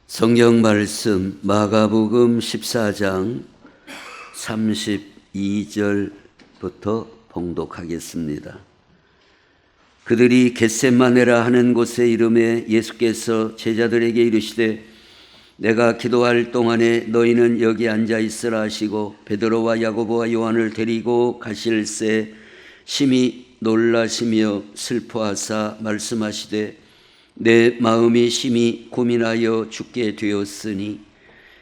성경 말씀 마가복음 14장 32절부터 봉독하겠습니다. 그들이 겟세마네라 하는 곳에 이름에 예수께서 제자들에게 이르시되 내가 기도할 동안에 너희는 여기 앉아 있으라 하시고 베드로와 야고보와 요한을 데리고 가실새 심히 놀라시며 슬퍼하사 말씀하시되 내 마음이 심히 고민하여 죽게 되었으니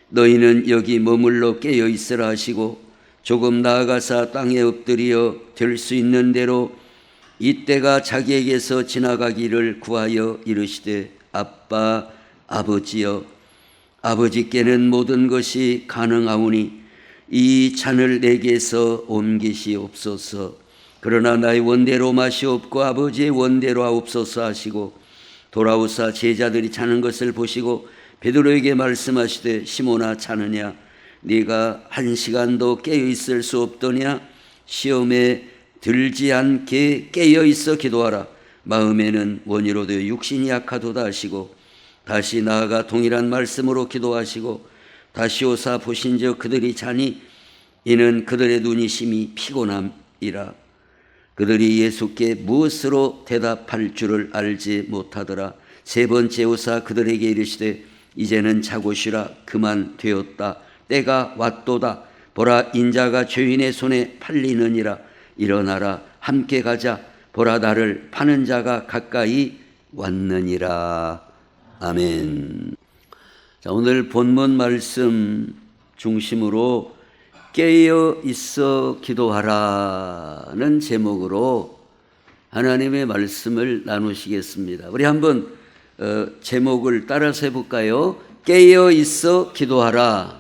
너희는 여기 머물러 깨어 있으라 하시고 조금 나아가사 땅에 엎드려 될 수 있는 대로 이때가 자기에게서 지나가기를 구하여 이르시되 아빠 아버지여 아버지께는 모든 것이 가능하오니 이 잔을 내게서 옮기시옵소서. 그러나 나의 원대로 마시옵고 아버지의 원대로 하옵소서 하시고 돌아오사 제자들이 자는 것을 보시고 베드로에게 말씀하시되 시몬아 자느냐 네가 한 시간도 깨어 있을 수 없더냐 시험에 들지 않게 깨어 있어 기도하라. 마음에는 원이로되 육신이 약하도다 하시고 다시 나아가 동일한 말씀으로 기도하시고 다시 오사 보신즉 그들이 자니 이는 그들의 눈이 심히 피곤함이라. 그들이 예수께 무엇으로 대답할 줄을 알지 못하더라. 세 번째 오사 그들에게 이르시되 이제는 자고 쉬라. 그만 되었다. 때가 왔도다. 보라 인자가 죄인의 손에 팔리느니라. 일어나라 함께 가자. 보라 나를 파는 자가 가까이 왔느니라. 아멘. 자, 오늘 본문 말씀 중심으로 깨어 있어 기도하라는 제목으로 하나님의 말씀을 나누시겠습니다. 우리 한번 제목을 따라서 해볼까요? 깨어 있어 기도하라.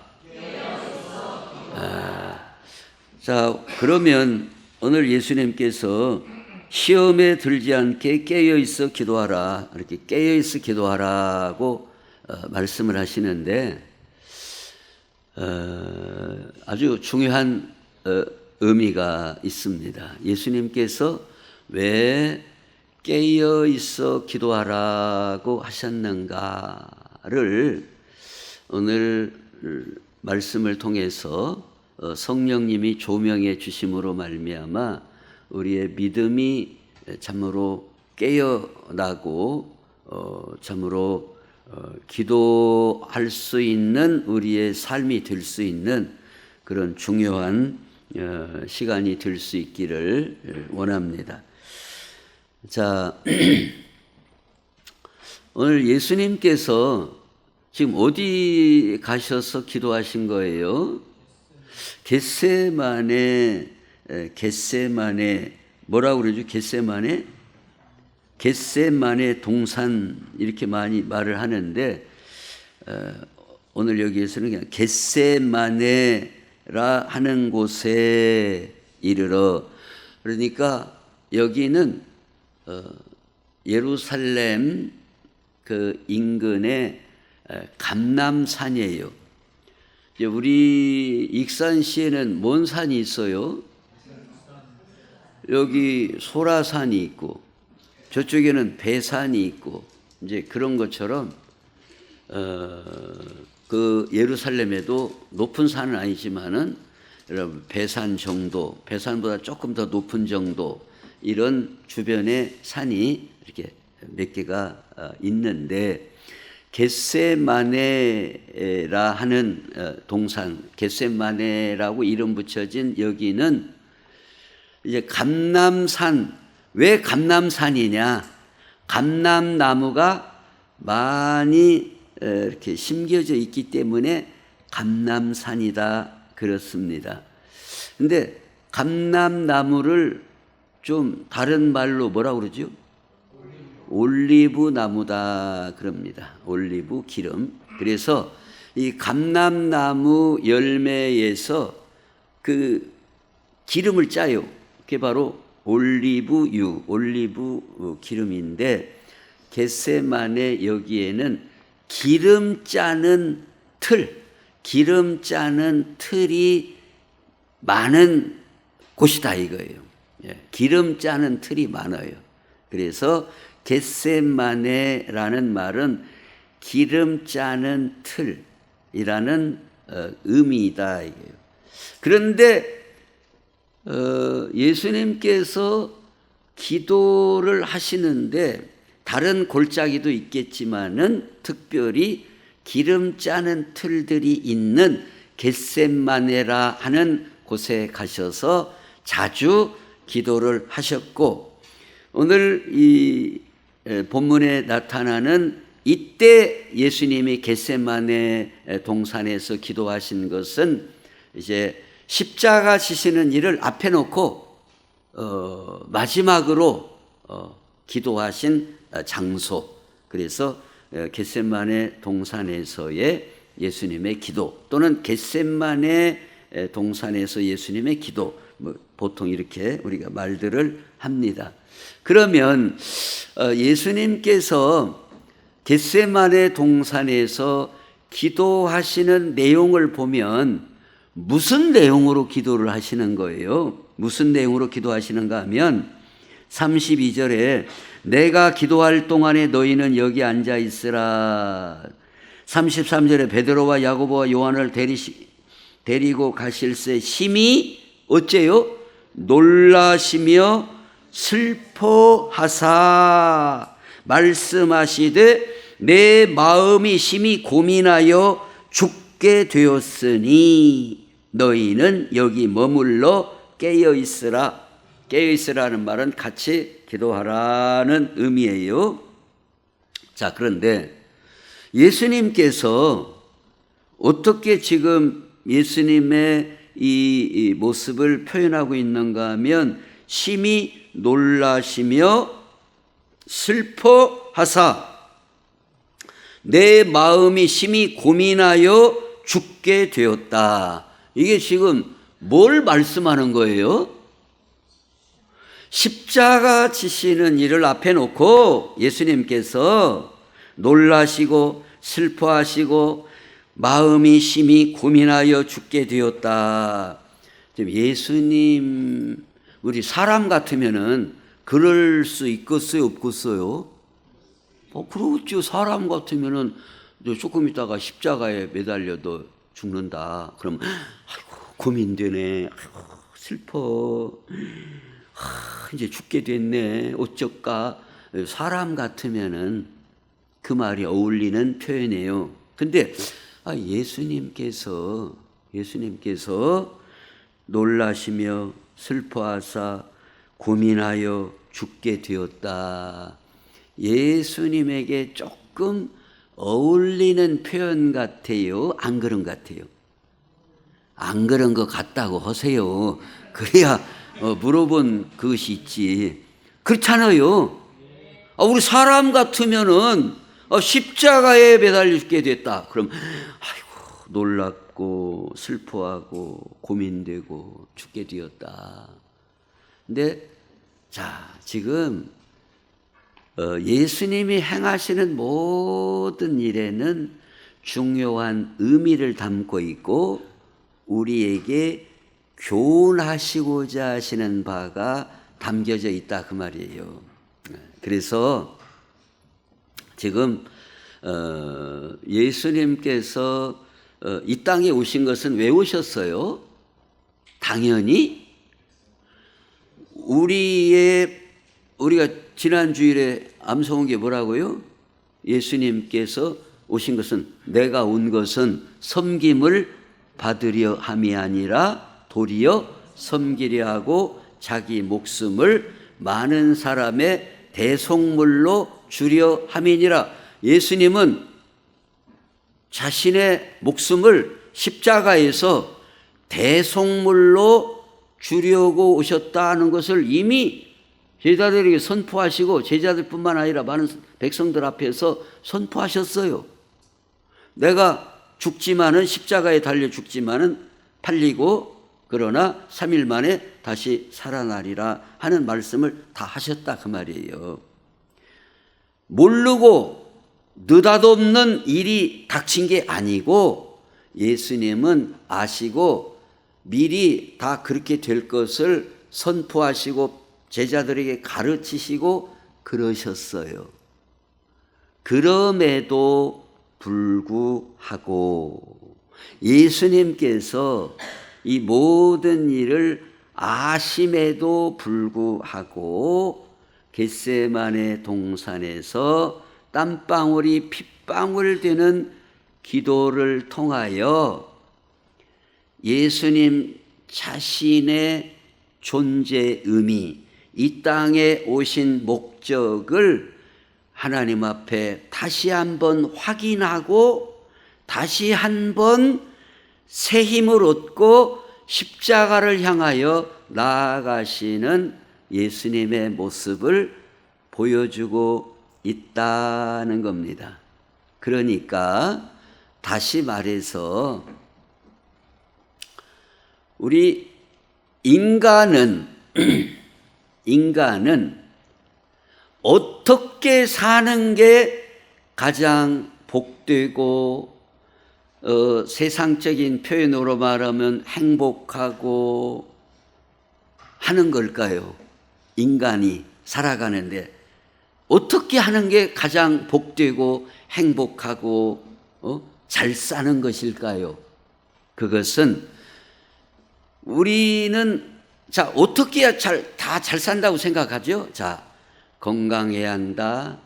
자, 그러면 오늘 예수님께서 시험에 들지 않게 깨어 있어 기도하라, 이렇게 깨어 있어 기도하라고 말씀을 하시는데 아주 중요한 의미가 있습니다. 예수님께서 왜 깨어 있어 기도하라고 하셨는가를 오늘 말씀을 통해서 성령님이 조명해 주심으로 말미암아 우리의 믿음이 참으로 깨어나고 참으로 기도할 수 있는 우리의 삶이 될 수 있는 그런 중요한 시간이 될 수 있기를 원합니다. 자, 오늘 예수님께서 지금 어디 가셔서 기도하신 거예요? 겟세마네 뭐라고 그러죠? 겟세마네 동산 이렇게 많이 말을 하는데 오늘 여기에서는 그냥 겟세마네라 하는 곳에 이르러, 그러니까 여기는 예루살렘 그 인근의 감람산이에요. 우리 익산시에는 뭔 산이 있어요? 여기 소라산이 있고 저쪽에는 배산이 있고 이제 그런 것처럼 그 예루살렘에도 높은 산은 아니지만은 여러분 배산 정도, 배산보다 조금 더 높은 정도 이런 주변에 산이 이렇게 몇 개가 있는데 겟세마네라 하는 동산, 겟세마네라고 이름 붙여진 여기는 이제 감람산. 왜 감람산이냐? 감람나무가 많이 이렇게 심겨져 있기 때문에 감람산이다 그렇습니다. 근데 감람나무를 좀 다른 말로 뭐라고 그러죠? 올리브 나무다 그럽니다. 올리브 기름. 그래서 이 감람나무 열매에서 그 기름을 짜요. 그게 바로 올리브유, 올리브 기름인데 겟세마네 여기에는 기름 짜는 틀이 많은 곳이다 이거예요. 기름 짜는 틀이 많아요. 그래서 겟세마네라는 말은 기름 짜는 틀이라는 의미이다 이게요. 그런데 예수님께서 기도를 하시는데 다른 골짜기도 있겠지만은 특별히 기름 짜는 틀들이 있는 겟셋마네라 하는 곳에 가셔서 자주 기도를 하셨고, 오늘 이 본문에 나타나는 이때 예수님이 겟셋마네 동산에서 기도하신 것은 이제 십자가 지시는 일을 앞에 놓고 마지막으로 기도하신 장소, 그래서 겟셋마네 동산에서의 예수님의 기도 또는 겟셋마네 동산에서 예수님의 기도, 보통 이렇게 우리가 말들을 합니다. 그러면 예수님께서 겟셋마네 동산에서 기도하시는 내용을 보면 무슨 내용으로 기도를 하시는 거예요? 무슨 내용으로 기도하시는가 하면 32절에 내가 기도할 동안에 너희는 여기 앉아 있으라. 33절에 베드로와 야고보와 요한을 데리고 가실새 심히 어째요? 놀라시며 슬퍼하사 말씀하시되 내 마음이 심히 고민하여 죽게 되었으니 너희는 여기 머물러 깨어있으라. 깨어있으라는 말은 같이 기도하라는 의미예요. 자, 그런데 예수님께서 어떻게 지금 예수님의 이 모습을 표현하고 있는가 하면 심히 놀라시며 슬퍼하사 내 마음이 심히 고민하여 죽게 되었다. 이게 지금 뭘 말씀하는 거예요? 십자가 지시는 일을 앞에 놓고 예수님께서 놀라시고 슬퍼하시고 마음이 심히 고민하여 죽게 되었다. 지금 예수님, 우리 사람 같으면은 그럴 수 있겠어요, 없겠어요? 그렇죠. 사람 같으면은 조금 있다가 십자가에 매달려도 죽는다. 그럼 아이고 고민되네. 아이고 슬퍼. 이제 죽게 됐네. 어쩔까? 사람 같으면은 그 말이 어울리는 표현이에요. 근데 예수님께서 놀라시며 슬퍼하사 고민하여 죽게 되었다. 예수님에게 조금 어울리는 표현 같아요? 안 그런 것 같아요? 안 그런 것 같다고 하세요. 그래야 물어본 그것이 있지. 그렇잖아요. 우리 사람 같으면은 십자가에 매달려 죽게 됐다. 그럼 아이고 놀랍고 슬퍼하고 고민되고 죽게 되었다. 근데 자, 지금 예수님이 행하시는 모든 일에는 중요한 의미를 담고 있고 우리에게 교훈하시고자 하시는 바가 담겨져 있다 그 말이에요. 그래서 지금 예수님께서 이 땅에 오신 것은 왜 오셨어요? 당연히 우리가 지난 주일에 암송한 게 뭐라고요? 예수님께서 오신 것은 내가 온 것은 섬김을 받으려 함이 아니라 도리어 섬기려 하고 자기 목숨을 많은 사람의 대속물로 주려 함이니라. 예수님은 자신의 목숨을 십자가에서 대속물로 주려고 오셨다는 것을 이미 제자들에게 선포하시고 제자들뿐만 아니라 많은 백성들 앞에서 선포하셨어요. 내가 죽지만은 십자가에 달려 죽지만은 팔리고 그러나 3일 만에 다시 살아나리라 하는 말씀을 다 하셨다 그 말이에요. 모르고 느닷없는 일이 닥친 게 아니고 예수님은 아시고 미리 다 그렇게 될 것을 선포하시고 제자들에게 가르치시고 그러셨어요. 그럼에도 불구하고 예수님께서 이 모든 일을 아심에도 불구하고 겟세마네 동산에서 땀방울이 핏방울 되는 기도를 통하여 예수님 자신의 존재 의미, 이 땅에 오신 목적을 하나님 앞에 다시 한번 확인하고 다시 한번 새 힘을 얻고 십자가를 향하여 나아가시는 예수님의 모습을 보여주고 있다는 겁니다. 그러니까 다시 말해서 우리 인간은 어떻게 사는 게 가장 복되고 세상적인 표현으로 말하면 행복하고 하는 걸까요? 인간이 살아가는데 어떻게 하는 게 가장 복되고 행복하고 잘 사는 것일까요? 그것은 우리는 자 어떻게 해야 다 잘 산다고 생각하죠? 자, 건강해야 한다,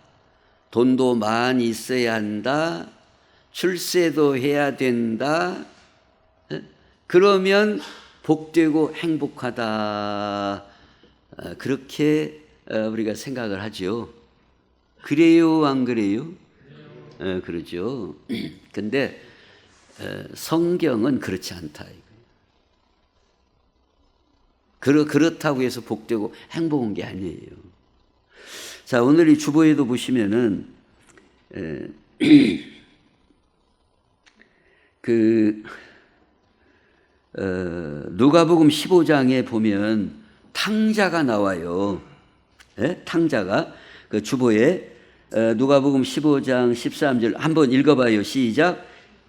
돈도 많이 있어야 한다, 출세도 해야 된다, 그러면 복되고 행복하다, 그렇게 우리가 생각을 하죠. 그래요, 안 그래요? 그러죠. 근데 성경은 그렇지 않다. 그렇다고 해서 복되고 행복한 게 아니에요. 자, 오늘 이 주보에도 보시면은 누가복음 15장에 보면 탕자가 나와요. 탕자가 그 주보에 누가복음 15장 13절 한번 읽어봐요. 시작.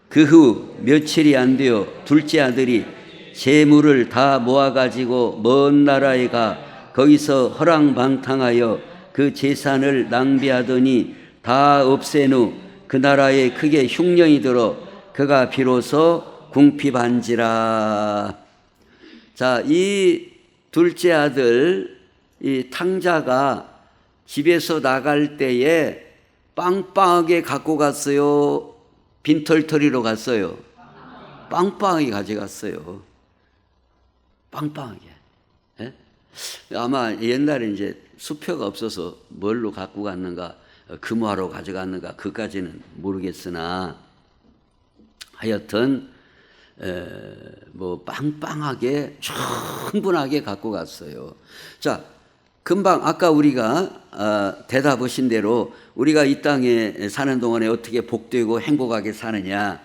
그 후 며칠이 안 되어 둘째 아들이 재물을 다 모아가지고 먼 나라에 가 거기서 허랑방탕하여 그 재산을 낭비하더니 다 없앤 후 그 나라에 크게 흉년이 들어 그가 비로소 궁핍한지라. 자, 이 둘째 아들 이 탕자가 집에서 나갈 때에 빵빵하게 갖고 갔어요? 빈털터리로 갔어요? 빵빵하게 가져갔어요. 빵빵하게. 예? 아마 옛날에 이제 수표가 없어서 뭘로 갖고 갔는가, 금화로 가져갔는가, 그까지는 모르겠으나 하여튼 뭐 빵빵하게 충분하게 갖고 갔어요. 자, 금방 아까 우리가 대답하신 대로 우리가 이 땅에 사는 동안에 어떻게 복되고 행복하게 사느냐,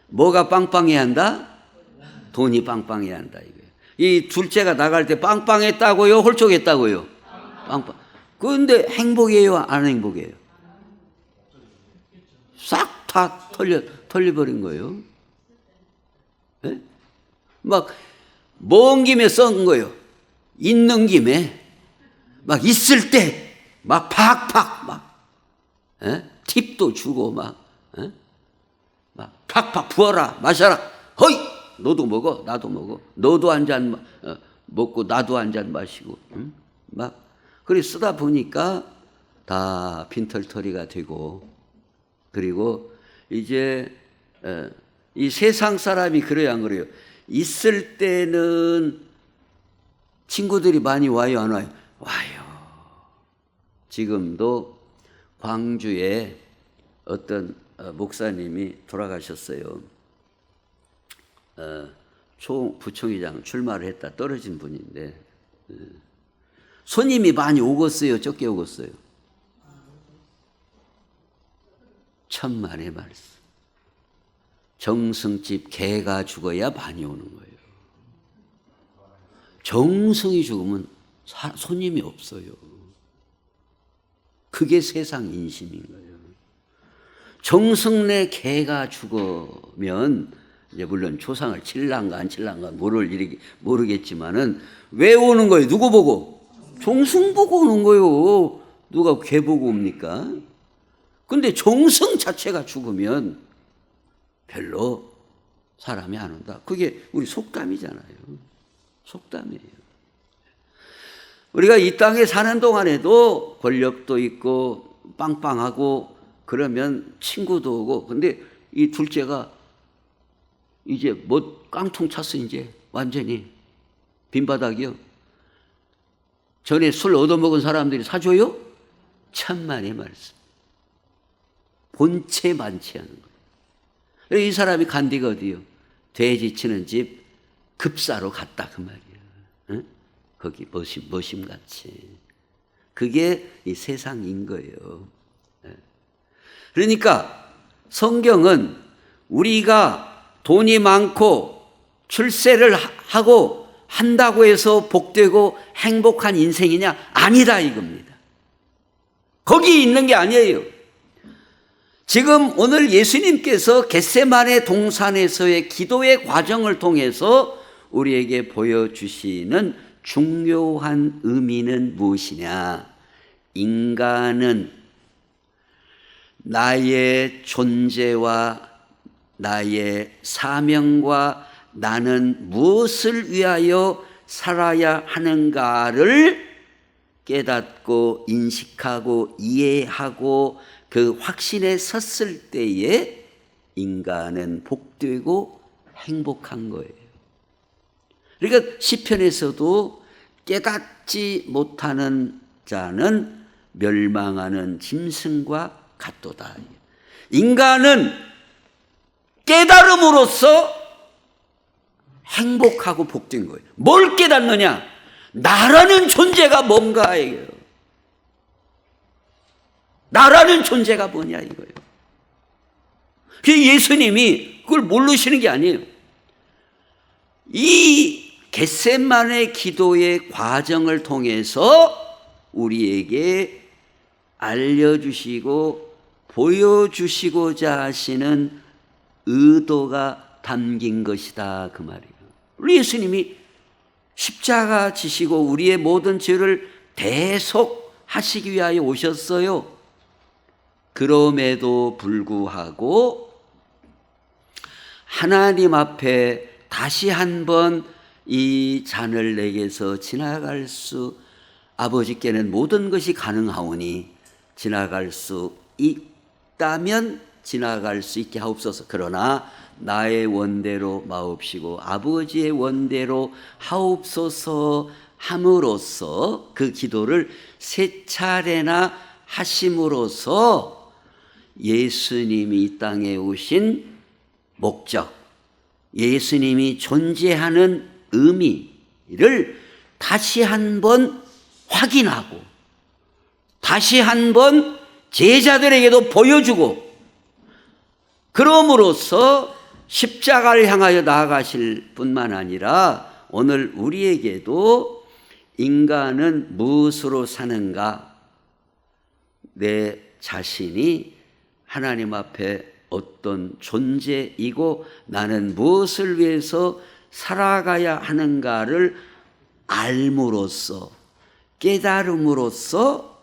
뭐가 빵빵해야 한다? 돈이 빵빵해야 한다 이거예요. 이 둘째가 나갈 때 빵빵했다고요? 홀쭉했다고요? 빵빵. 그런데 행복해요? 안 행복해요? 싹 다 털려버린 거예요. 네? 막 먼 김에 썩은 거예요. 있는 김에 막 있을 때 막 팍팍 막 팁도 주고 막 팍팍 부어라 마셔라. 허이 너도 먹어 나도 먹어. 너도 한 잔 먹고 나도 한 잔 마시고 막 그래 쓰다 보니까 다 빈털터리가 되고, 그리고 이제 이 세상 사람이 그래요 안 그래요? 있을 때는 친구들이 많이 와요 안 와요? 와요. 지금도 광주에 어떤 목사님이 돌아가셨어요. 부총회장 출마를 했다 떨어진 분인데 손님이 많이 오겠어요? 적게 오겠어요? 천만의 말씀. 정승집 개가 죽어야 많이 오는 거예요. 정승이 죽으면 손님이 없어요. 그게 세상 인심인 거예요. 정승내 개가 죽으면 이제 물론 조상을 칠란가 안 칠란가 모르겠지만은 왜 오는 거예요? 누구 보고? 정승 보고 오는 거예요. 누가 개 보고 옵니까? 근데 정성 자체가 죽으면 별로 사람이 안 온다. 그게 우리 속담이잖아요. 속담이에요. 우리가 이 땅에 사는 동안에도 권력도 있고 빵빵하고 그러면 친구도 오고, 근데 이 둘째가 이제 뭐 깡통 찼어. 이제 완전히 빈바닥이요. 전에 술 얻어먹은 사람들이 사줘요? 천만의 말씀. 본체 만취하는 거예요. 이 사람이 간 데가 어디요? 돼지 치는 집 급사로 갔다 그 말이에요. 응? 거기 머심같이. 그게 이 세상인 거예요. 그러니까 성경은 우리가 돈이 많고 출세를 하고 한다고 해서 복되고 행복한 인생이냐? 아니다 이겁니다. 거기 있는 게 아니에요. 지금 오늘 예수님께서 겟세마네 동산에서의 기도의 과정을 통해서 우리에게 보여주시는 중요한 의미는 무엇이냐? 인간은 나의 존재와 나의 사명과 나는 무엇을 위하여 살아야 하는가를 깨닫고 인식하고 이해하고 그 확신에 섰을 때에 인간은 복되고 행복한 거예요. 그러니까 시편에서도 깨닫지 못하는 자는 멸망하는 짐승과 같도다. 인간은 깨달음으로써 행복하고 복된 거예요. 뭘 깨닫느냐? 나라는 존재가 뭔가 이거예요. 나라는 존재가 뭐냐 이거예요. 그 예수님이 그걸 모르시는 게 아니에요. 이 겟세마네 기도의 과정을 통해서 우리에게 알려주시고 보여주시고자 하시는 의도가 담긴 것이다 그 말이에요. 우리 예수님이 십자가 지시고 우리의 모든 죄를 대속하시기 위하여 오셨어요. 그럼에도 불구하고 하나님 앞에 다시 한번 이 잔을 내게서 지나갈 수, 아버지께는 모든 것이 가능하오니 지나갈 수 있다면 지나갈 수 있게 하옵소서. 그러나 나의 원대로 마옵시고 아버지의 원대로 하옵소서 함으로써 그 기도를 3차례나 하심으로써 예수님이 이 땅에 오신 목적, 예수님이 존재하는 의미를 다시 한번 확인하고 다시 한번 제자들에게도 보여주고 그럼으로써 십자가를 향하여 나아가실 뿐만 아니라 오늘 우리에게도 인간은 무엇으로 사는가? 내 자신이 하나님 앞에 어떤 존재이고 나는 무엇을 위해서 살아가야 하는가를 알므로써 깨달음으로써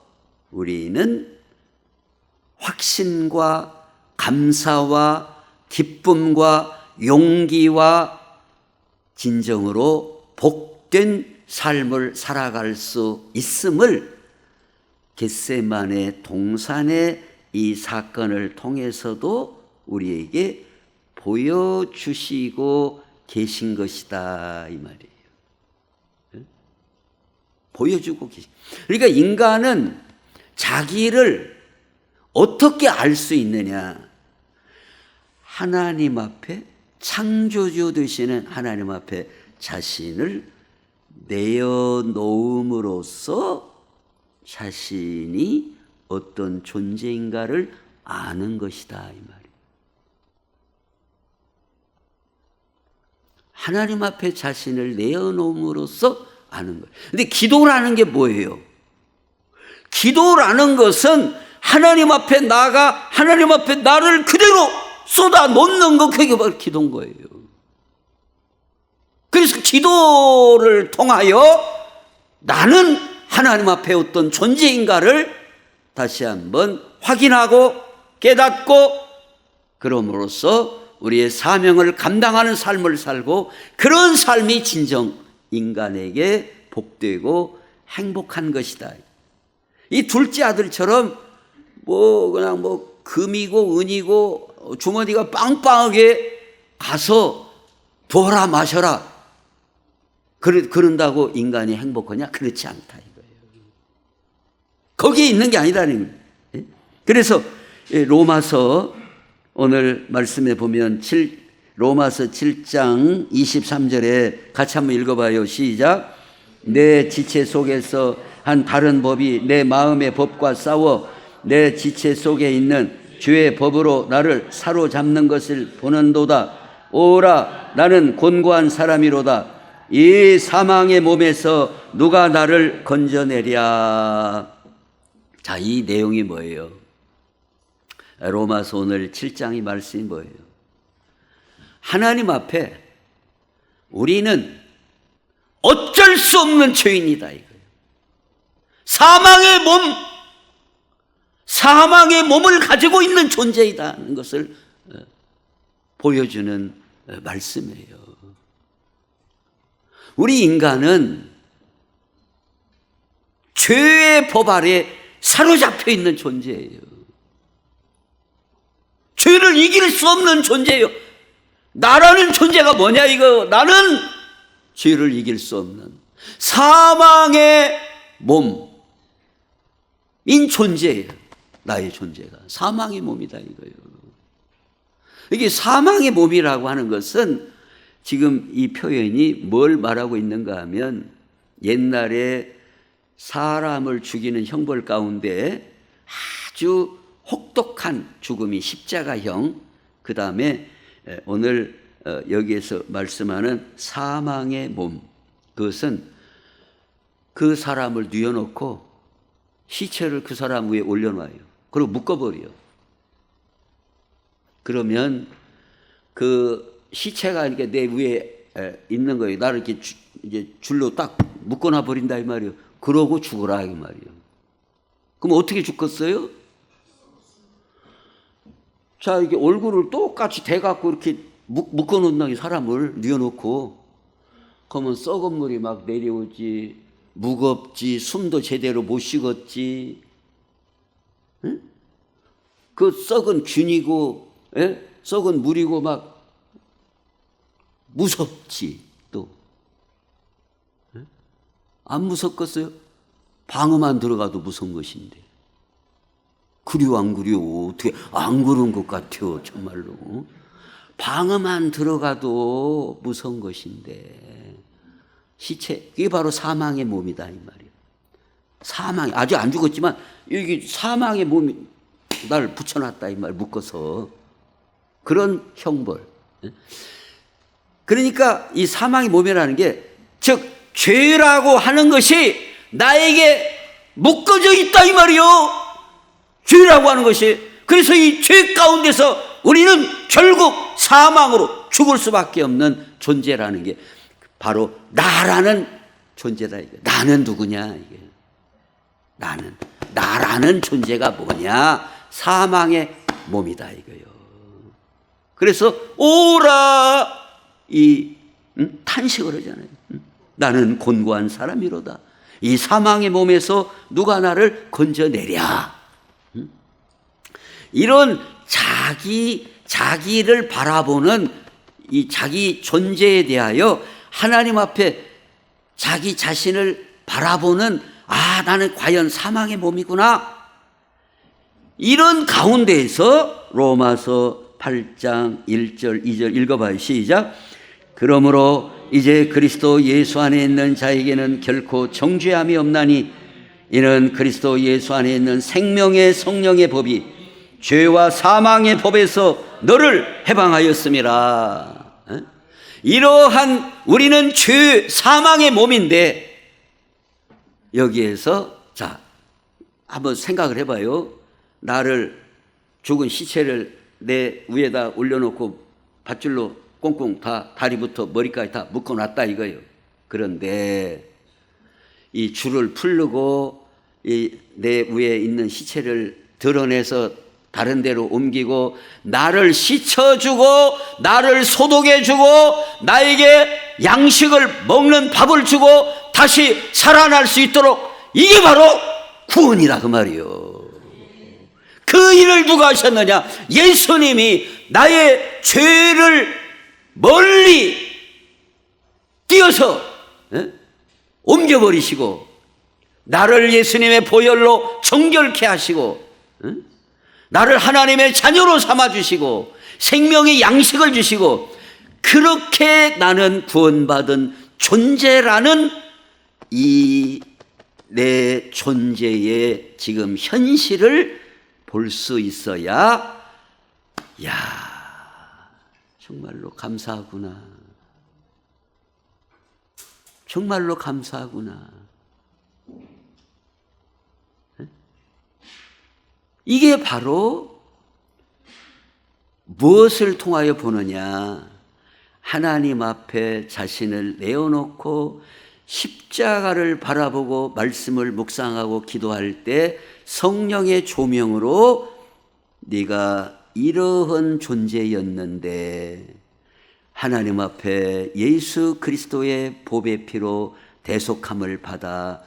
우리는 확신과 감사와 기쁨과 용기와 진정으로 복된 삶을 살아갈 수 있음을 겟세마네 동산의 이 사건을 통해서도 우리에게 보여주시고 계신 것이다 이 말이에요. 보여주고 계신. 그러니까 인간은 자기를 어떻게 알 수 있느냐? 하나님 앞에 창조주 되시는 하나님 앞에 자신을 내어놓음으로써 자신이 어떤 존재인가를 아는 것이다 이 말이에요. 하나님 앞에 자신을 내어놓음으로써 아는 거예요. 근데 기도라는 게 뭐예요? 기도라는 것은 하나님 앞에 나가 하나님 앞에 나를 그대로 쏟아 놓는 거, 그게 바로 기도인 거예요. 그래서 기도를 통하여 나는 하나님 앞에 어떤 존재인가를 다시 한번 확인하고 깨닫고 그럼으로써 우리의 사명을 감당하는 삶을 살고, 그런 삶이 진정 인간에게 복되고 행복한 것이다. 이 둘째 아들처럼 그냥 금이고 은이고 주머니가 빵빵하게 가서 부어라 마셔라 그런다고 인간이 행복하냐? 그렇지 않다 이거예요. 거기에 있는 게 아니다는 거예요. 그래서 로마서 오늘 말씀에 보면 로마서 7장 23절에 같이 한번 읽어봐요. 시작. 내 지체 속에서 한 다른 법이 내 마음의 법과 싸워 내 지체 속에 있는 주의 법으로 나를 사로잡는 것을 보는도다. 오라, 나는 곤고한 사람이로다. 이 사망의 몸에서 누가 나를 건져내랴. 자, 이 내용이 뭐예요? 로마서 오늘 7장의 말씀이 뭐예요? 하나님 앞에 우리는 어쩔 수 없는 죄인이다 이거예요. 사망의 몸을 가지고 있는 존재이다는 것을 보여주는 말씀이에요. 우리 인간은 죄의 법 아래 사로잡혀 있는 존재예요. 죄를 이길 수 없는 존재예요. 나라는 존재가 뭐냐 이거. 나는 죄를 이길 수 없는 사망의 몸인 존재예요. 나의 존재가 사망의 몸이다 이거예요. 이게 사망의 몸이라고 하는 것은 지금 이 표현이 뭘 말하고 있는가 하면, 옛날에 사람을 죽이는 형벌 가운데 아주 혹독한 죽음이 십자가형, 그 다음에 오늘 여기에서 말씀하는 사망의 몸, 그것은 그 사람을 뉘어놓고 시체를 그 사람 위에 올려놔요. 그리고 묶어버려요. 그러면 그 시체가 이렇게 내 위에 있는 거예요. 나를 이렇게 이제 줄로 딱 묶어놔 버린다 이 말이에요. 그러고 죽어라 이 말이에요. 그럼 어떻게 죽겠어요? 자, 이게 얼굴을 똑같이 대갖고 이렇게 묶어놓는다, 이 사람을 뉘어놓고. 그러면 썩은 물이 막 내려오지, 무겁지, 숨도 제대로 못 쉬겠지. 응? 그 썩은 균이고, 썩은 물이고 막 무섭지 또. 안 무섭겠어요? 방어만 들어가도 무서운 것인데. 그리워 안 그리워? 어떻게 안 그런 것 같아요 정말로. 방어만 들어가도 무서운 것인데, 시체, 이게 바로 사망의 몸이다 이 말이에요. 사망이 아직 안 죽었지만 여기 사망의 몸이 날 붙여놨다 이 말, 묶어서. 그런 형벌. 그러니까 이 사망의 몸이라는 게, 즉 죄라고 하는 것이 나에게 묶어져 있다 이 말이요. 죄라고 하는 것이. 그래서 이 죄 가운데서 우리는 결국 사망으로 죽을 수밖에 없는 존재라는 게 바로 나라는 존재다 이게. 나는 누구냐 이게. 나라는 존재가 뭐냐? 사망의 몸이다 이거요. 그래서 오라 이 탄식을 하잖아요. 나는 곤고한 사람이로다. 이 사망의 몸에서 누가 나를 건져내랴. 이런 자기를 바라보는 이 자기 존재에 대하여 하나님 앞에 자기 자신을 바라보는, 아, 나는 과연 사망의 몸이구나. 이런 가운데에서 로마서 8장 1절 2절 읽어봐요. 시작. 그러므로 이제 그리스도 예수 안에 있는 자에게는 결코 정죄함이 없나니, 이는 그리스도 예수 안에 있는 생명의 성령의 법이 죄와 사망의 법에서 너를 해방하였음이라. 이러한 우리는 죄, 사망의 몸인데, 여기에서 자 한번 생각을 해봐요. 나를, 죽은 시체를 내 위에다 올려놓고 밧줄로 꽁꽁 다 다리부터 머리까지 다 묶어놨다 이거예요. 그런데 이 줄을 풀고 이 내 위에 있는 시체를 드러내서 다른 데로 옮기고 나를 씻어주고 나를 소독해주고 나에게 양식을 먹는 밥을 주고 다시 살아날 수 있도록, 이게 바로 구원이라 그 말이요. 그 일을 누가 하셨느냐? 예수님이 나의 죄를 멀리 띄어서 옮겨버리시고 나를 예수님의 보혈로 정결케 하시고 나를 하나님의 자녀로 삼아주시고 생명의 양식을 주시고, 그렇게 나는 구원받은 존재라는 이 내 존재의 지금 현실을 볼 수 있어야, 야, 정말로 감사하구나, 정말로 감사하구나. 이게 바로 무엇을 통하여 보느냐? 하나님 앞에 자신을 내어놓고 십자가를 바라보고 말씀을 묵상하고 기도할 때 성령의 조명으로 네가 이러한 존재였는데 하나님 앞에 예수 그리스도의 보배 피로 대속함을 받아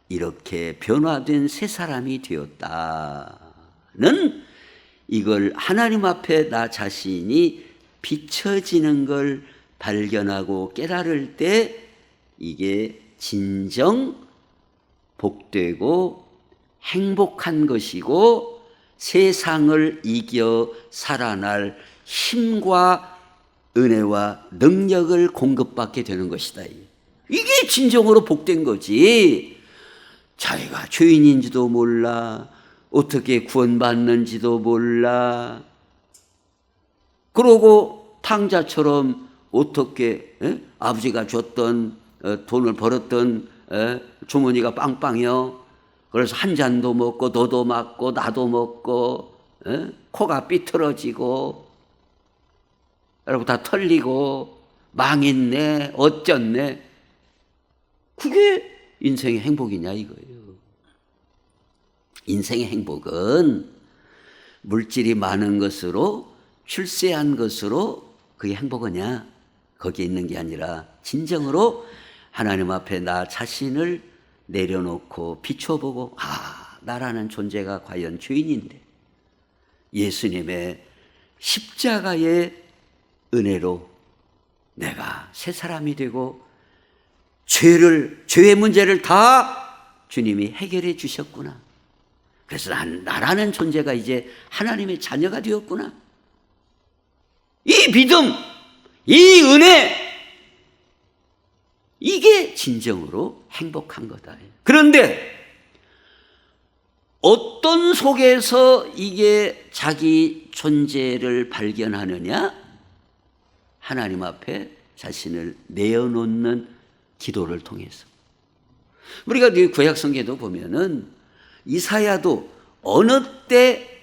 이렇게 변화된 새 사람이 되었다는, 이걸 하나님 앞에 나 자신이 비춰지는 걸 발견하고 깨달을 때 이게 진정 복되고 행복한 것이고 세상을 이겨 살아날 힘과 은혜와 능력을 공급받게 되는 것이다. 이게 진정으로 복된 거지. 자기가 죄인인지도 몰라, 어떻게 구원받는지도 몰라, 그러고 탕자처럼 어떻게 아버지가 줬던 돈을 벌었던 주머니가 빵빵해요. 그래서 한 잔도 먹고 너도 맞고 나도 먹고 코가 삐뚤어지고 여러분 다 털리고 망했네 어쩌네. 그게 인생의 행복이냐 이거예요. 인생의 행복은 물질이 많은 것으로 출세한 것으로 그게 행복이냐, 거기에 있는 게 아니라 진정으로 하나님 앞에 나 자신을 내려놓고 비춰보고, 나라는 존재가 과연 죄인인데 예수님의 십자가의 은혜로 내가 새 사람이 되고 죄의 문제를 다 주님이 해결해 주셨구나. 그래서 나라는 존재가 이제 하나님의 자녀가 되었구나. 이 믿음, 이 은혜, 이게 진정으로 행복한 거다. 그런데 어떤 속에서 이게 자기 존재를 발견하느냐? 하나님 앞에 자신을 내어놓는 기도를 통해서. 우리가 구약 성경에도 보면은 이사야도 어느 때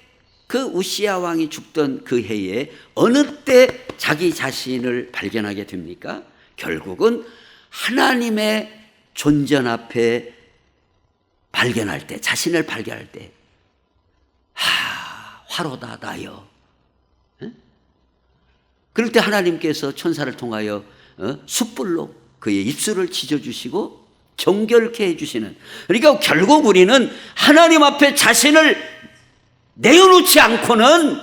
그 우시야 왕이 죽던 그 해에 어느 때 자기 자신을 발견하게 됩니까? 결국은 하나님의 존전 앞에 발견할 때, 자신을 발견할 때, 화로다 나여. 그럴 때 하나님께서 천사를 통하여 숯불로 그의 입술을 지져주시고 정결케 해주시는, 그러니까 결국 우리는 하나님 앞에 자신을 내어놓지 않고는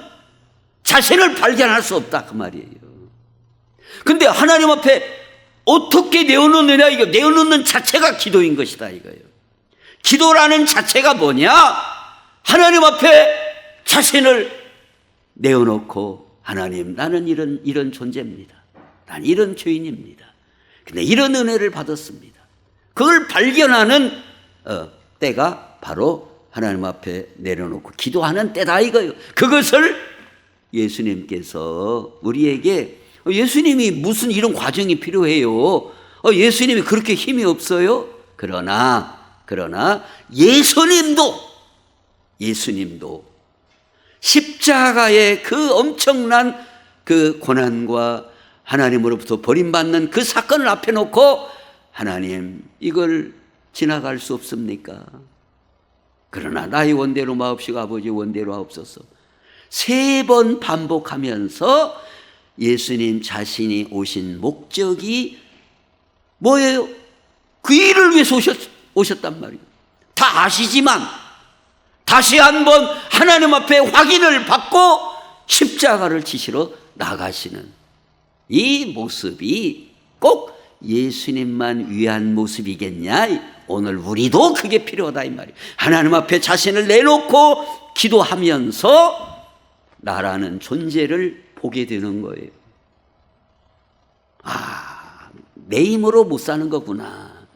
자신을 발견할 수 없다 그 말이에요. 근데 하나님 앞에 어떻게 내어놓느냐, 이거 내어놓는 자체가 기도인 것이다 이거예요. 기도라는 자체가 뭐냐? 하나님 앞에 자신을 내어놓고, 하나님 나는 이런 존재입니다. 난 이런 죄인입니다. 근데 이런 은혜를 받았습니다. 그걸 발견하는 때가 바로 하나님 앞에 내려놓고 기도하는 때다 이거예요. 그것을 예수님께서 우리에게, 예수님이 무슨 이런 과정이 필요해요? 예수님이 그렇게 힘이 없어요? 그러나 예수님도 십자가의 그 엄청난 그 고난과 하나님으로부터 버림받는 그 사건을 앞에 놓고, 하나님 이걸 지나갈 수 없습니까? 그러나 나의 원대로 마옵시고 아버지 원대로 하옵소서. 3번 반복하면서 예수님 자신이 오신 목적이 뭐예요? 그 일을 위해서 오셨단 말이에요. 다 아시지만 다시 한번 하나님 앞에 확인을 받고 십자가를 지시러 나가시는 이 모습이 꼭 예수님만 위한 모습이겠냐? 오늘 우리도 그게 필요하다 이 말이에요. 하나님 앞에 자신을 내놓고 기도하면서 나라는 존재를 보게 되는 거예요. 내 힘으로 못 사는 거구나.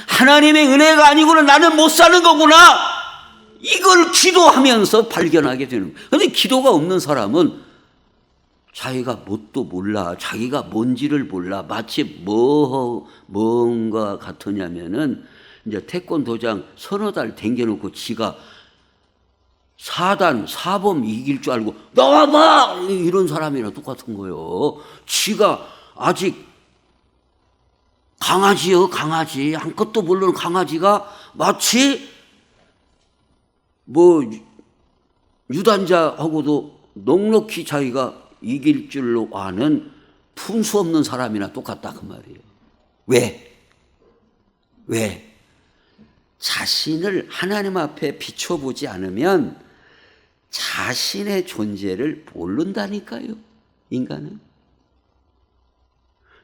하나님의 은혜가 아니고는 나는 못 사는 거구나. 이걸 기도하면서 발견하게 되는 거예요. 그런데 기도가 없는 사람은 자기가 뭣도 몰라. 자기가 뭔지를 몰라. 마치 뭔가 같으냐면은 이제 태권도장 서너 달 댕겨놓고 지가 4번 이길 줄 알고 나와봐! 이런 사람이랑 똑같은 거예요. 지가 아직 강아지요, 강아지. 아무것도 모르는 강아지가 마치 유단자하고도 넉넉히 자기가 이길 줄로 아는 품수 없는 사람이나 똑같다 그 말이에요. 왜? 자신을 하나님 앞에 비춰보지 않으면 자신의 존재를 모른다니까요, 인간은.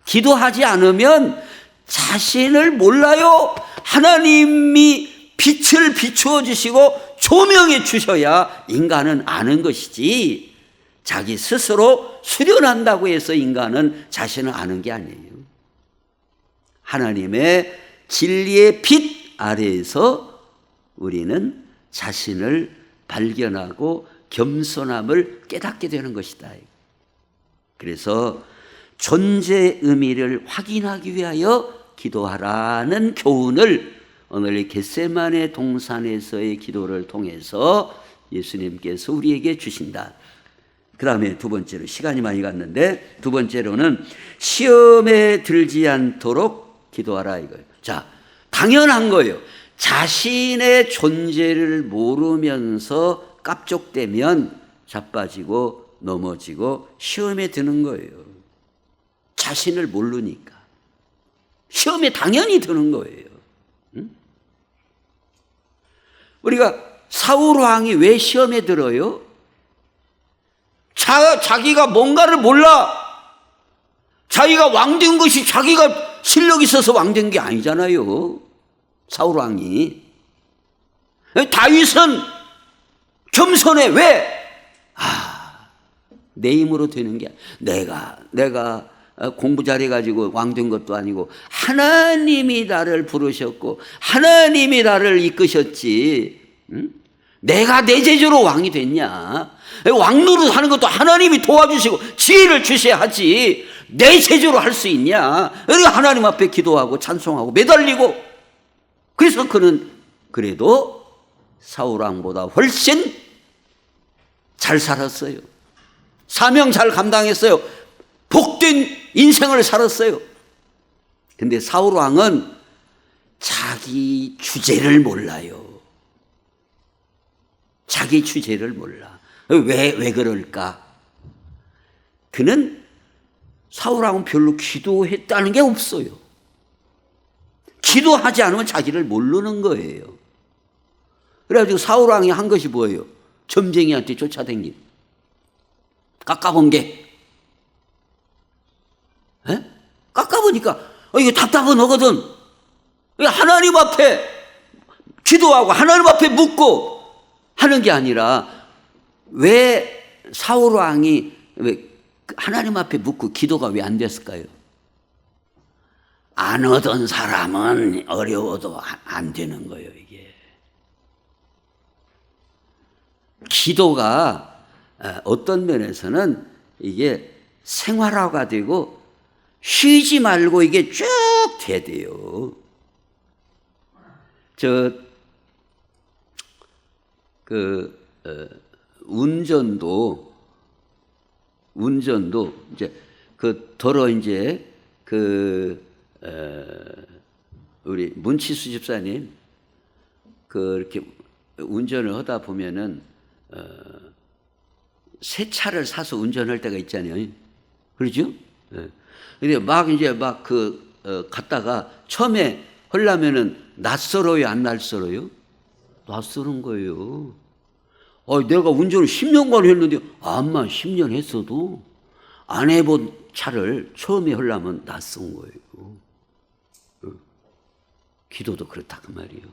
기도하지 않으면 자신을 몰라요. 하나님이 빛을 비추어 주시고 조명해 주셔야 인간은 아는 것이지, 자기 스스로 수련한다고 해서 인간은 자신을 아는 게 아니에요. 하나님의 진리의 빛 아래에서 우리는 자신을 발견하고 겸손함을 깨닫게 되는 것이다. 그래서 존재의 의미를 확인하기 위하여 기도하라는 교훈을 오늘 이 겟세마네 동산에서의 기도를 통해서 예수님께서 우리에게 주신다. 그 다음에 두 번째로, 시간이 많이 갔는데 두 번째로는 시험에 들지 않도록 기도하라 이거예요. 자, 당연한 거예요. 자신의 존재를 모르면서 깝족되면 자빠지고 넘어지고 시험에 드는 거예요. 자신을 모르니까 시험에 당연히 드는 거예요. 응? 우리가 사울 왕이 왜 시험에 들어요? 자기가 뭔가를 몰라. 자기가 왕된 것이 자기가 실력이 있어서 왕된 게 아니잖아요. 사울 왕이. 다윗은 겸손해. 왜? 내 힘으로 되는 게 내가 공부 잘해가지고 왕된 것도 아니고 하나님이 나를 부르셨고 하나님이 나를 이끄셨지. 응? 내가 내 제자로 왕이 됐냐? 왕노릇 하는 것도 하나님이 도와주시고 지혜를 주셔야 하지. 내 제자로 할 수 있냐? 하나님 앞에 기도하고 찬송하고 매달리고. 그래서 그는 그래도 사울 왕보다 훨씬 잘 살았어요. 사명 잘 감당했어요. 복된 인생을 살았어요. 근데 사울 왕은 자기 주제를 몰라요. 자기 주제를 몰라. 왜 그럴까? 그는 사울 왕은 별로 기도했다는 게 없어요. 기도하지 않으면 자기를 모르는 거예요. 그래가지고 사울 왕이 한 것이 뭐예요? 점쟁이한테 쫓아다닌 깎아본 게. 깎아보니까 이게 답답은 하거든. 하나님 앞에 기도하고 하나님 앞에 묻고 하는 게 아니라, 왜 사울 왕이 왜 하나님 앞에 묻고 기도가 왜 안 됐을까요? 안 얻은 사람은 어려워도 안 되는 거예요, 이게. 기도가 어떤 면에서는 이게 생활화가 되고 쉬지 말고 이게 쭉 돼야 돼요. 운전도 이제 우리 문치수 집사님 이렇게 운전을 하다 보면은 새 차를 사서 운전할 때가 있잖아요. 그렇죠? 예. 근데 막 이제 막 갔다가 처음에 하려면은 낯설어요, 안 낯설어요? 낯설은 거예요. 내가 운전을 10년간 했는데, 암만 10년 했어도 안 해본 차를 처음에 하려면 낯선 거예요. 기도도 그렇다 그 말이에요.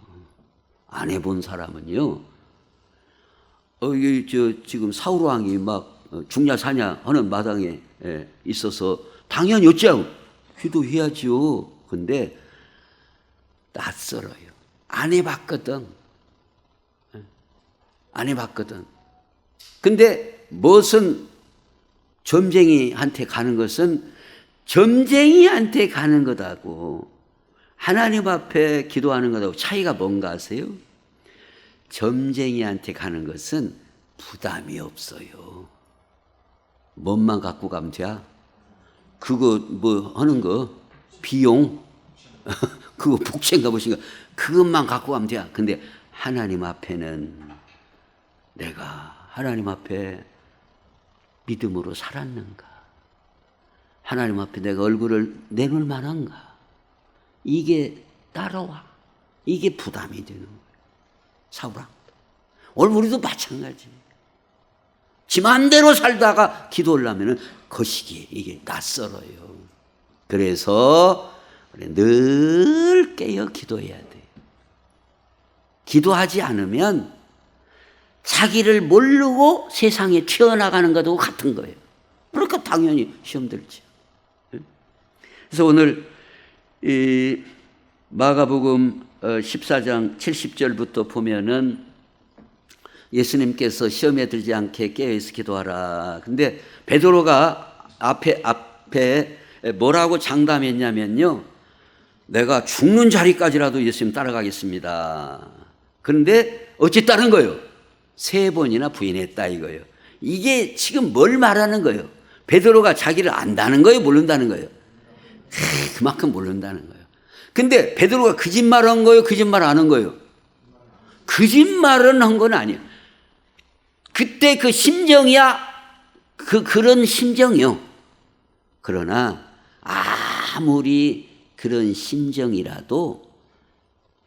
안 해본 사람은요, 지금 사울 왕이 막 죽냐 사냐 하는 마당에 있어서 당연히 어찌하고 기도해야지요. 근데 낯설어요. 안 해봤거든. 안 해봤거든. 근데 무슨 점쟁이한테 가는 것은 점쟁이한테 가는 것하고 하나님 앞에 기도하는 것하고 차이가 뭔가 아세요? 점쟁이한테 가는 것은 부담이 없어요. 뭔만 갖고 가면 돼? 그거 뭐 하는 거 비용 그거 복채인가 무엇인가 그것만 갖고 가면 돼. 근데 하나님 앞에는 내가 하나님 앞에 믿음으로 살았는가? 하나님 앞에 내가 얼굴을 내놓을 만한가? 이게 따라와. 이게 부담이 되는 거예요. 사울아. 오늘 우리도 마찬가지. 지 맘대로 살다가 기도하려면 거시기에 이게 낯설어요. 그래서 늘 깨어 기도해야 돼요. 기도하지 않으면 자기를 모르고 세상에 튀어나가는 것하고 같은 거예요. 그러니까 당연히 시험 들죠. 그래서 오늘 이 마가복음 14장 70절부터 보면은 예수님께서 시험에 들지 않게 깨어있어 기도하라. 근데 베드로가 앞에 뭐라고 장담했냐면요. 내가 죽는 자리까지라도 예수님 따라가겠습니다. 그런데 어찌 따른 거예요? 3번이나 부인했다 이거예요. 이게 지금 뭘 말하는 거예요? 베드로가 자기를 안다는 거예요? 모른다는 거예요? 그만큼 모른다는 거예요. 근데 베드로가 거짓말한 거예요? 거짓말 안 한 거예요? 거짓말은 한 건 아니에요. 그때 그 심정이야 그런 심정이요. 그러나 아무리 그런 심정이라도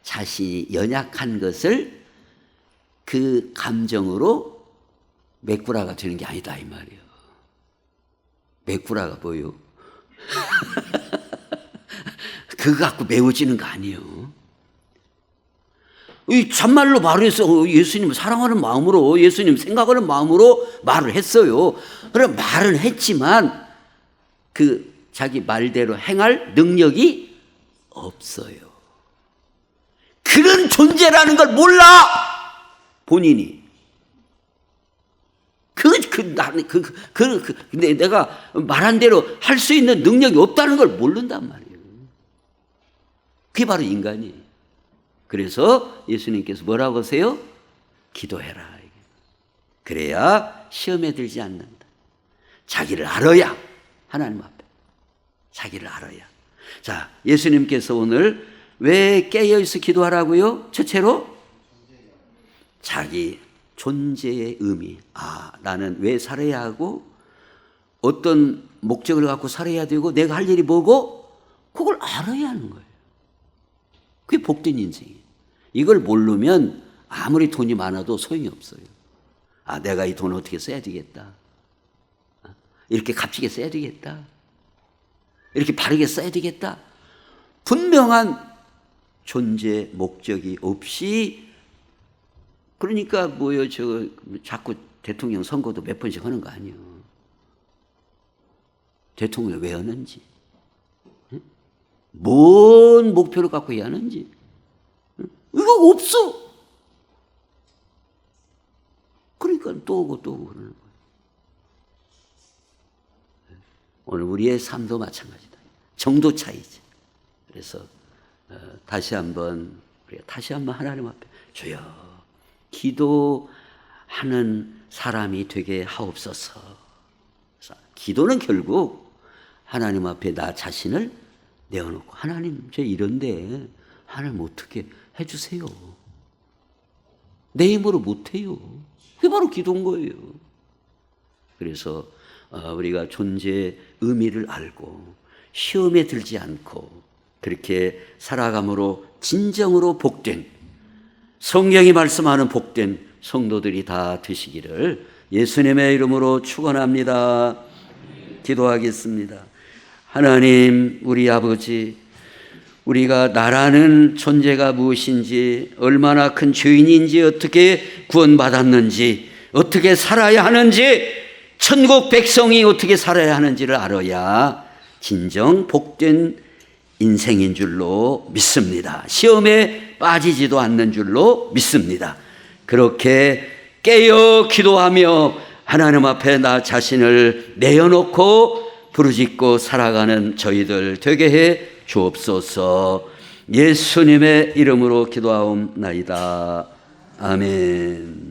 자신이 연약한 것을 그 감정으로 메꾸라가 되는 게 아니다 이 말이에요. 메꾸라가 뭐예요? 그거 갖고 메워지는 거 아니에요. 이 참말로 말을 했어. 예수님 사랑하는 마음으로, 예수님 생각하는 마음으로 말을 했어요. 그럼 말은 했지만 그 자기 말대로 행할 능력이 없어요. 그런 존재라는 걸 몰라 본인이. 근데 내가 말한 대로 할 수 있는 능력이 없다는 걸 모른단 말이에요. 그게 바로 인간이에요. 그래서 예수님께서 뭐라고 하세요? 기도해라. 그래야 시험에 들지 않는다. 자기를 알아야 하나님 앞에 자기를 알아야. 자, 예수님께서 오늘 왜 깨어있어 기도하라고요? 첫째로 자기 존재의 의미. 나는 왜 살아야 하고 어떤 목적을 갖고 살아야 되고 내가 할 일이 뭐고 그걸 알아야 하는 거예요. 그게 복된 인생이에요. 이걸 모르면 아무리 돈이 많아도 소용이 없어요. 내가 이 돈을 어떻게 써야 되겠다. 이렇게 값지게 써야 되겠다. 이렇게 바르게 써야 되겠다. 분명한 존재 목적이 없이 그러니까 자꾸 대통령 선거도 몇 번씩 하는 거 아니에요. 대통령을 왜 하는지. 뭔 목표를 갖고 해야 하는지. 이거 없어. 그러니까 또 오고 그러는 거예요. 오늘 우리의 삶도 마찬가지다. 정도 차이지. 그래서 다시 한번 하나님 앞에 주여 기도하는 사람이 되게 하옵소서. 기도는 결국 하나님 앞에 나 자신을 내어놓고 하나님 저 이런데 하나님 어떻게 해주세요. 내 힘으로 못해요. 그게 바로 기도인 거예요. 그래서 우리가 존재의 의미를 알고 시험에 들지 않고 그렇게 살아감으로 진정으로 복된, 성경이 말씀하는 복된 성도들이 다 되시기를 예수님의 이름으로 축원합니다. 기도하겠습니다. 하나님, 우리 아버지, 우리가 나라는 존재가 무엇인지, 얼마나 큰 죄인인지, 어떻게 구원받았는지, 어떻게 살아야 하는지, 천국 백성이 어떻게 살아야 하는지를 알아야 진정 복된 인생인 줄로 믿습니다. 시험에 빠지지도 않는 줄로 믿습니다. 그렇게 깨어 기도하며 하나님 앞에 나 자신을 내어놓고 부르짖고 살아가는 저희들 되게 해 주옵소서. 예수님의 이름으로 기도하옵나이다. 아멘.